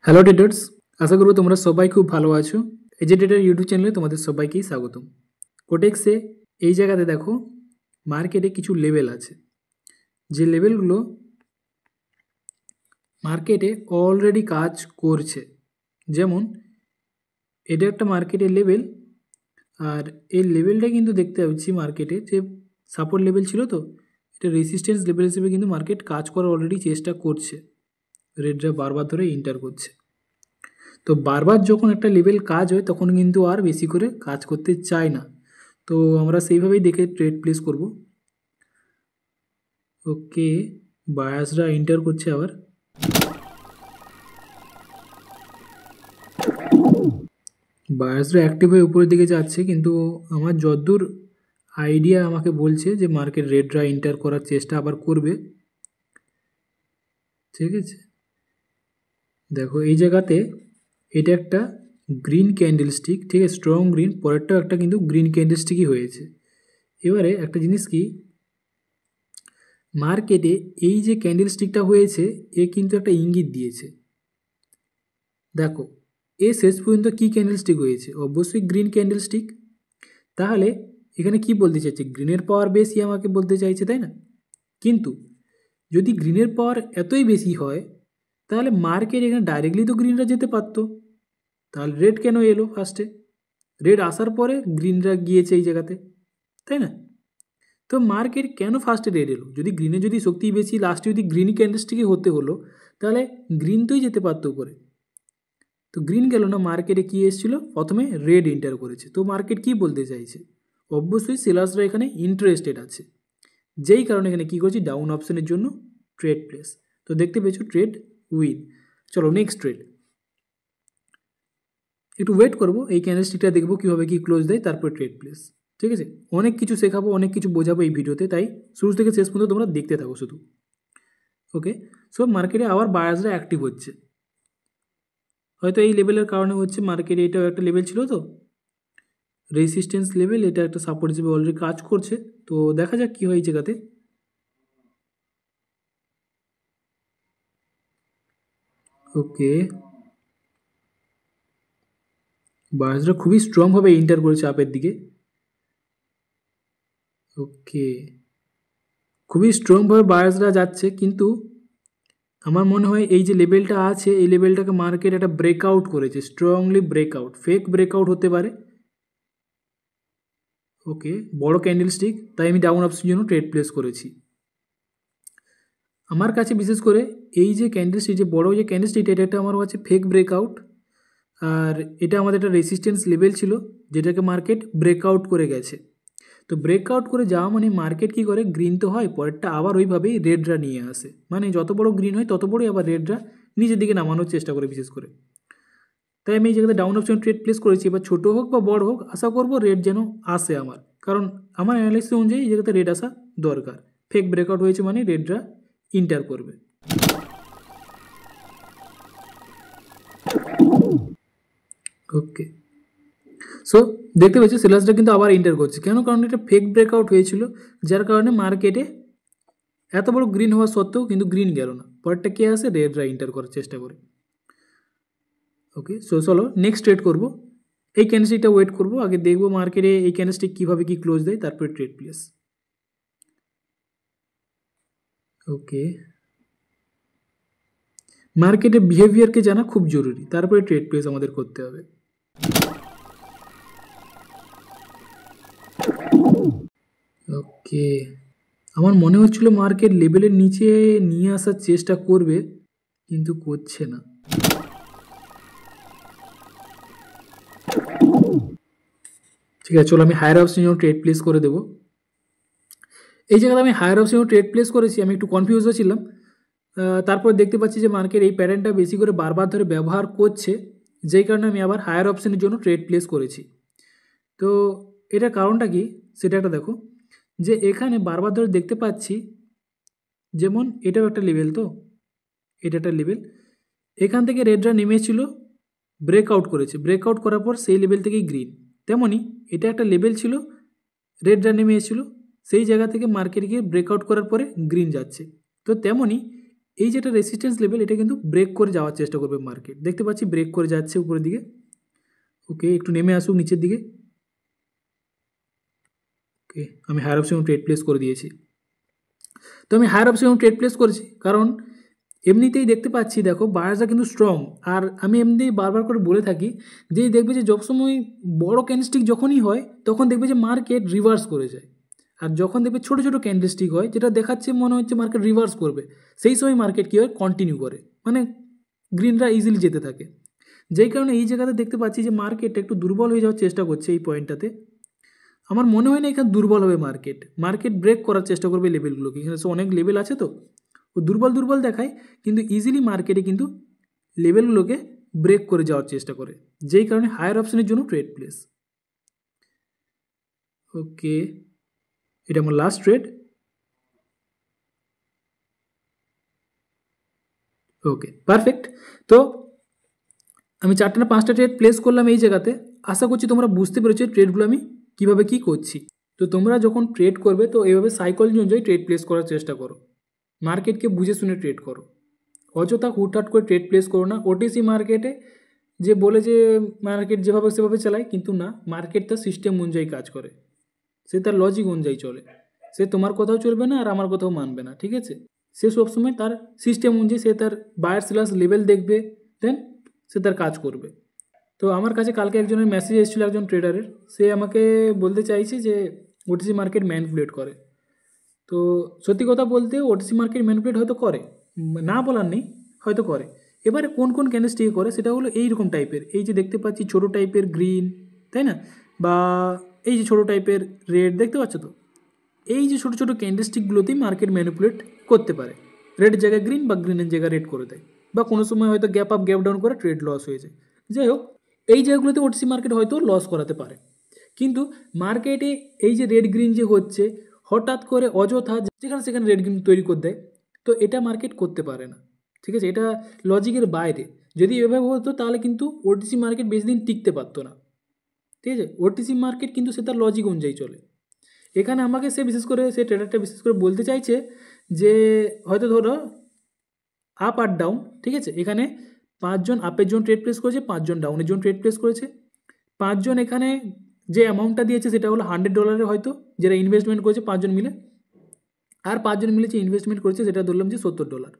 Hello traders, আশা করব তোমরা সবাই খুব ভালো আছো। এজে ট্রেডার ইউটিউব চ্যানেলে তোমাদের সবাইকেই স্বাগতম। কোটেক্সে এই জায়গাতে দেখো মার্কেটে কিছু লেভেল আছে, যে লেভেলগুলো মার্কেটে অলরেডি কাজ করছে। যেমন এটা একটা মার্কেটের লেভেল, আর এই লেভেলটা কিন্তু দেখতে পাচ্ছি মার্কেটে যে সাপোর্ট লেভেল ছিল, তো এটা রেসিস্ট্যান্স লেভেল হিসেবে কিন্তু মার্কেট কাজ করার অলরেডি চেষ্টা করছে। রেডরা বারবার ধরে এন্টার করছে। তো বারবার যখন একটা লেভেল কাজ হয় তখন কিন্তু আর বেশি করে কাজ করতে চায় না। তো আমরা সেইভাবেই দেখে ট্রেড প্লেস করব। ওকে, বায়াসরা এন্টার করছে আবার। বায়াসরা অ্যাক্টিভ হয়ে উপরের দিকে যাচ্ছে, কিন্তু আমার যতদূর আইডিয়া আমাকে বলছে যে মার্কেট রেডরা এন্টার করার চেষ্টা আবার করবে। ঠিক আছে, দেখো এই জায়গাতে এটা একটা গ্রিন ক্যান্ডেলস্টিক, ঠিক আছে, স্ট্রং গ্রিন। পরেরটাও একটা কিন্তু গ্রিন ক্যান্ডেলস্টিকই হয়েছে। এবারে একটা জিনিস কি, মার্কেটে এই যে ক্যান্ডেলস্টিকটা হয়েছে এ কিন্তু একটা ইঙ্গিত দিয়েছে। দেখো এ শেষ পর্যন্ত কি ক্যান্ডেলস্টিক হয়েছে, অবশ্যই গ্রিন ক্যান্ডেলস্টিক। তাহলে এখানে কি বলতে চাইছে, গ্রিনের পাওয়ার বেশি আমাকে বলতে চাইছে, তাই না? কিন্তু যদি গ্রিনের পাওয়ার এতই বেশি হয় তাহলে মার্কেট এখানে ডাইরেক্টলি তো গ্রিনরা যেতে পারতো। তাহলে রেড কেন এলো ফার্স্টে? রেড আসার পরে গ্রিনরা গিয়েছে এই জায়গাতে, তাই না? তো মার্কেট কেন ফার্স্টে রেড এলো? যদি গ্রিনে যদি শক্তি বেশি, লাস্টে যদি গ্রিন ক্যান্ডেলস্টিকই হতে হলো, তাহলে গ্রিন তোই যেতে পারতো উপরে। তো গ্রিন গেল না, মার্কেটে কি এসেছিলো, প্রথমে রেড এন্টার করেছে। তো মার্কেট কি বলতে চাইছে, অবশ্যই সেলার্সরা এখানে ইন্টারেস্টেড আছে, যেই কারণে এখানে কি করছি, ডাউন অপশনের জন্য ট্রেড প্লেস। তো দেখতে পেয়েছো ট্রেড উইন। চলো নেক্সট ট্রেড। একটু ওয়েট করবো, এই ক্যান্ডেলস্টিকটা দেখবো কীভাবে কি ক্লোজ দেয়, তারপর ট্রেড প্লেস। ঠিক আছে, অনেক কিছু শেখাবো, অনেক কিছু বোঝাবো এই ভিডিওতে, তাই শুরু থেকে শেষ পর্যন্ত তোমরা দেখতে থাকো শুধু। ওকে, সো মার্কেটে আবার বায়ার্সরা অ্যাক্টিভ হচ্ছে, হয়তো এই লেভেলের কারণে হচ্ছে। মার্কেটে এটাও একটা লেভেল ছিল, তো রেসিস্ট্যান্স লেভেল, এটা একটা সাপোর্ট হিসেবে অলরেডি কাজ করছে। তো দেখা যাক কী হয় এই জায়গাতে। ওকে, বায়ার্সরা খুবই স্ট্রংভাবে এন্টার করেছে আপের দিকে। ওকে, খুবই স্ট্রংভাবে বায়ার্সরা যাচ্ছে, কিন্তু আমার মনে হয় এই যে লেভেলটা আছে এই লেভেলটাকে মার্কেট একটা ব্রেকআউট করেছে, স্ট্রংলি ব্রেকআউট, ফেক ব্রেকআউট হতে পারে। ওকে, বড় ক্যান্ডেলস্টিক, তাই আমি ডাউন অপশনের জন্য ট্রেড প্লেস করেছি। আমার কাছে বিশেষ করে এই যে ক্যান্ডেলস্টিক, যে বড় যে ক্যান্ডেলস্টিক, এটা আমার কাছে ফেক ব্রেকআউট। আর এটা আমাদের একটা রেসিস্ট্যান্স লেভেল ছিল, যেটাকে মার্কেট ব্রেকআউট করে গেছে। তো ব্রেকআউট করে যাওয়া মানে মার্কেট কী করে, গ্রিন তো হয়, পরেরটা আবার ওইভাবেই রেডরা নিয়ে আসে। মানে যত বড় গ্রিন হয় তত বড়ই আবার রেডরা নিচের দিকে নামানোর চেষ্টা করে বিশেষ করে। তাই আমি এই জায়গাতে ডাউন অপশন ট্রেড প্লেস করেছি। এবার ছোটো হোক বা বড় হোক, আশা করবো রেড যেন আসে আমার, কারণ আমার অ্যানালাইসিস অনুযায়ী এই জায়গাতে রেড আসা দরকার। ফেক ব্রেকআউট হয়েছে মানে রেডরা ইন্টার করবে। ওকে, সো দেখতে পাচ্ছি সেলার্সটা কিন্তু আবার এন্টার করছে। কেন? কারণ এটা ফেক ব্রেকআউট হয়েছিল, যার কারণে মার্কেটে এত বড় গ্রিন হওয়া সত্ত্বেও কিন্তু গ্রিন গেল না। পরেরটা কে আসে, রেডরা এন্টার করার চেষ্টা করে। ওকে, সো চলো নেক্সট ট্রেড করবো। এই ক্যান্ডেলস্টিকটা ওয়েট করবো, আগে দেখবো মার্কেটে এই ক্যান্ডেলস্টিক কীভাবে কি ক্লোজ দেয়, তারপরে ট্রেড প্লেস। ওকে, মার্কেটের বিহেভিয়ারকে জানা খুব জরুরি, তারপরে ট্রেড প্লেস আমাদের করতে হবে। ওকে, আমার মনে হচ্ছিল মার্কেট লেভেলের নিচে নিয়ে আসার চেষ্টা করবে, কিন্তু করছে না। ঠিক আছে, চলো আমি হায়ার অপশন জন্য ট্রেড প্লেস করে দেবো। এই জায়গাতে আমি হায়ার অপশন ট্রেড প্লেস করেছি, আমি একটু কনফিউজ ছিলাম। তারপর দেখতে পাচ্ছি যে মার্কেট এই প্যাটার্নটা বেশি করে বারবার ধরে ব্যবহার করছে, যেই কারণে আমি আবার হায়ার অপশনের জন্য ট্রেড প্লেস করেছি। তো এটার কারণটা কি সেটা একটা দেখো, যে এখানে বারবার ধরে দেখতে পাচ্ছি, যেমন এটাও একটা লেভেল, তো এটা একটা লেভেল, এখান থেকে রেডরা নেমেছিল, ব্রেকআউট করেছে, ব্রেকআউট করার পর সেই লেভেল থেকেই গ্রিন। তেমনই এটা একটা লেভেল ছিল, রেডরা নেমে এসেছিলো, সেই জায়গা থেকে মার্কেট গিয়ে ব্রেকআউট করার পরে গ্রিন যাচ্ছে। তো তেমনই এই যেটা রেসিস্ট্যান্স লেভেল এটা কিন্তু ব্রেক করে যাওয়ার চেষ্টা করবে মার্কেট। দেখতে পাচ্ছি ব্রেক করে যাচ্ছে উপরের দিকে। ওকে, একটু নেমে আসুক নিচের দিকে। ওকে, আমি হায়ার অপশন ট্রেড প্লেস করে দিয়েছি। তো আমি হায়ার অপশন ট্রেড প্লেস করেছি কারণ এমনিতেই দেখতে পাচ্ছি দেখো বায়ার্সরা কিন্তু স্ট্রং। আর আমি এমনিতেই বারবার করে বলে থাকি যে দেখবে যে সবসময় বড় ক্যান্ডেলস্টিক যখনই হয় তখন দেখবে যে মার্কেট রিভার্স করে যায়। আর যখন দেখবে ছোটো ছোটো ক্যান্ডেলস্টিক হয় যেটা দেখাচ্ছে মনে হচ্ছে মার্কেট রিভার্স করবে, সেই সময় মার্কেট কী হয় কন্টিনিউ করে, মানে গ্রিনরা ইজিলি যেতে থাকে। যেই কারণে এই জায়গাতে দেখতে পাচ্ছি যে মার্কেট একটু দুর্বল হয়ে যাওয়ার চেষ্টা করছে এই পয়েন্টটাতে। আমার মনে হয় না এখানে দুর্বল হবে মার্কেট, মার্কেট ব্রেক করার চেষ্টা করবে লেভেলগুলোকে। এখানে অনেক লেভেল আছে তো ও দুর্বল দুর্বল দেখায়, কিন্তু ইজিলি মার্কেটে কিন্তু লেভেলগুলোকে ব্রেক করে যাওয়ার চেষ্টা করে, যেই কারণে হায়ার অপশনের জন্য ট্রেড প্লেস। ওকে, এটা আমার লাস্ট ট্রেড। ওকে, পারফেক্ট। তো আমি 4টা না 5টা ট্রেড প্লেস করলাম এই জায়গাতে। আশা করছি তোমরা বুঝতে পেরেছো ট্রেডগুলো আমি কীভাবে কী করছি। তো তোমরা যখন ট্রেড করবে তো এইভাবে সাইকোলজি অনুযায়ী ট্রেড প্লেস করার চেষ্টা করো, মার্কেটকে বুঝে শুনে ট্রেড করো, অযথা হুটহাট করে ট্রেড প্লেস করো না। ওটিসি মার্কেটে যে বলে যে মার্কেট যেভাবে সেভাবে চালায়, কিন্তু না, মার্কেট তার সিস্টেম অনুযায়ী কাজ করে, সে তার লজিক অনুযায়ী চলে। সে তোমার কথাও চলবে না আর আমার কথাও মানবে না, ঠিক আছে? সে সবসময় তার সিস্টেম অনুযায়ী সে তার বায়ার সেলার্স লেভেল দেখবে, দেন সে তার কাজ করবে। তো আমার কাছে কালকে একজনের মেসেজ এসেছিলো একজন ট্রেডারের, সে আমাকে বলতে চাইছে যে ওটিসি মার্কেট ম্যানিপুলেট করে। তো সত্যি কথা বলতে ওটিসি মার্কেট ম্যানিপুলেট হয়তো করে, না বলার নেই, হয়তো করে। এবারে কোন কোন ক্যান্ডেলস্টিক করে সেটা হলো এইরকম টাইপের, এই যে দেখতে পাচ্ছি ছোটো টাইপের গ্রিন, তাই না, বা এই যে ছোটো টাইপের রেড, দেখতে পাচ্ছ তো, এই যে ছোটো ছোটো ক্যান্ডেলস্টিকগুলোতেই মার্কেট ম্যানিপুলেট করতে পারে। রেড জায়গায় গ্রিন বা গ্রিনের জায়গায় রেড করে দেয়, বা কোনো সময় হয়তো গ্যাপ আপ গ্যাপ ডাউন করে ট্রেড লস হয়ে যায়। যাই হোক, এই জায়গাগুলোতে ওটিসি মার্কেট হয়তো লস করাতে পারে, কিন্তু মার্কেটে এই যে রেড গ্রিন যে হচ্ছে হঠাৎ করে অযথা যেখানে সেখানে রেড গ্রিন তৈরি করে দেয়, তো এটা মার্কেট করতে পারে না, ঠিক আছে? এটা লজিকের বাইরে। যদি এভাবে হতো তাহলে কিন্তু ওটিসি মার্কেট বেশি দিন টিকতে পারতো না, ঠিক আছে? ওটিসি মার্কেট কিন্তু সে তার লজিক অনুযায়ী চলে। এখানে আমাকে সে বিশেষ করে সে ট্রেডারটা বিশেষ করে বলতে চাইছে যে হয়তো ধরো আপ আর ডাউন, ঠিক আছে, এখানে 5 জন আপের জন্য ট্রেড প্লেস করেছে, 5 জন ডাউনের জন্য ট্রেড প্লেস করেছে। 5 জন এখানে যে অ্যামাউন্টটা দিয়েছে সেটা হলো $100 হয়তো, যেটা ইনভেস্টমেন্ট করেছে 5 জন মিলে। আর 5 জন মিলে যে ইনভেস্টমেন্ট করেছে সেটা ধরলাম যে $70,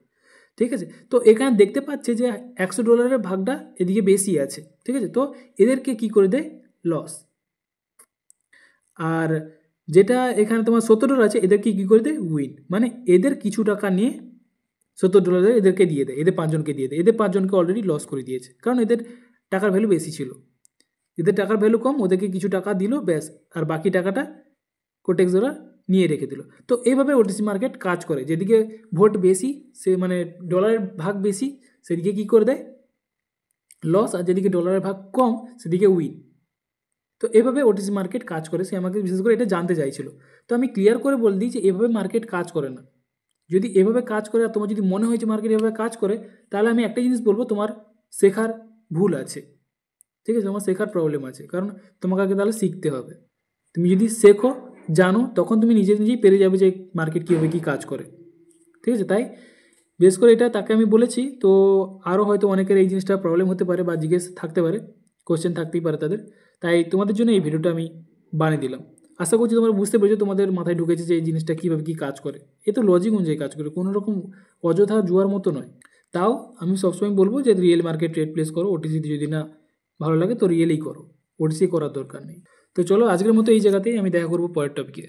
ঠিক আছে? তো এখানে দেখতে পাচ্ছে যে $100 ভাগটা এদিকে বেশি আছে, ঠিক আছে? তো এদেরকে কি করে দেয়? লস। আর যেটা এখানে তোমার $70 আছে এদেরকে কী করে দেয়? উইন। মানে এদের কিছু টাকা নিয়ে $70 এদেরকে দিয়ে দেয়, এদের 5 জনকে দিয়ে দেয়। এদের 5 জনকে অলরেডি লস করে দিয়েছে, কারণ এদের টাকার ভ্যালু বেশি ছিল। এদের টাকার ভ্যালু কম, ওদেরকে কিছু টাকা দিল ব্যাস, আর বাকি টাকাটা কোটেক্স ওরা নিয়ে রেখে দিল। তো এইভাবে ওটিসি মার্কেট কাজ করে, যেদিকে ভোট বেশি সে মানে ডলারের ভাগ বেশি সেদিকে কী করে দেয়? লস। আর যেদিকে ডলারের ভাগ কম সেদিকে উইন। তো এভাবে ওটিসি মার্কেট কাজ করে, সে আমাকে বিশেষ করে এটা জানতে চাইছিল। তো আমি ক্লিয়ার করে বলে দিই যে এভাবে মার্কেট কাজ করে না। যদি এভাবে কাজ করে আর তোমার যদি মনে হয় যে মার্কেট এভাবে কাজ করে, তাহলে আমি একটা জিনিস বলবো, তোমার শেখার ভুল আছে, ঠিক আছে? তোমার শেখার প্রবলেম আছে, কারণ তোমাকে আগে তাহলে শিখতে হবে। তুমি যদি শেখো জানো তখন তুমি নিজে নিজেই পেরে যাবে যে মার্কেট কীভাবে কী কাজ করে, ঠিক আছে? তাই বেশ করে এটা তাকে আমি বলেছি। তো আরও হয়তো অনেকের এই জিনিসটা প্রবলেম হতে পারে বা জিজ্ঞেস থাকতে পারে, কোশ্চেন থাকতেই পারে তাদের, তাই তোমাদের জন্য এই ভিডিওটা আমি বানিয়ে দিলাম। আশা করছি তোমরা বুঝতে পেরেছো, তোমাদের মাথায় ঢুকেছে যে এই জিনিসটা কীভাবে কী কাজ করে। এ তো লজিক অনুযায়ী কাজ করে, কোনো রকম অযথা জুয়ার মতো নয়। তাও আমি সবসময় বলবো যে রিয়েল মার্কেট ট্রেড প্লেস করো, ওটিসিতে যদি না ভালো লাগে তো রিয়েলেই করো, ওটিসি করার দরকার নেই। তো চলো আজকের মতো এই জায়গাতেই, আমি দেখা করবো পরের টপিকে।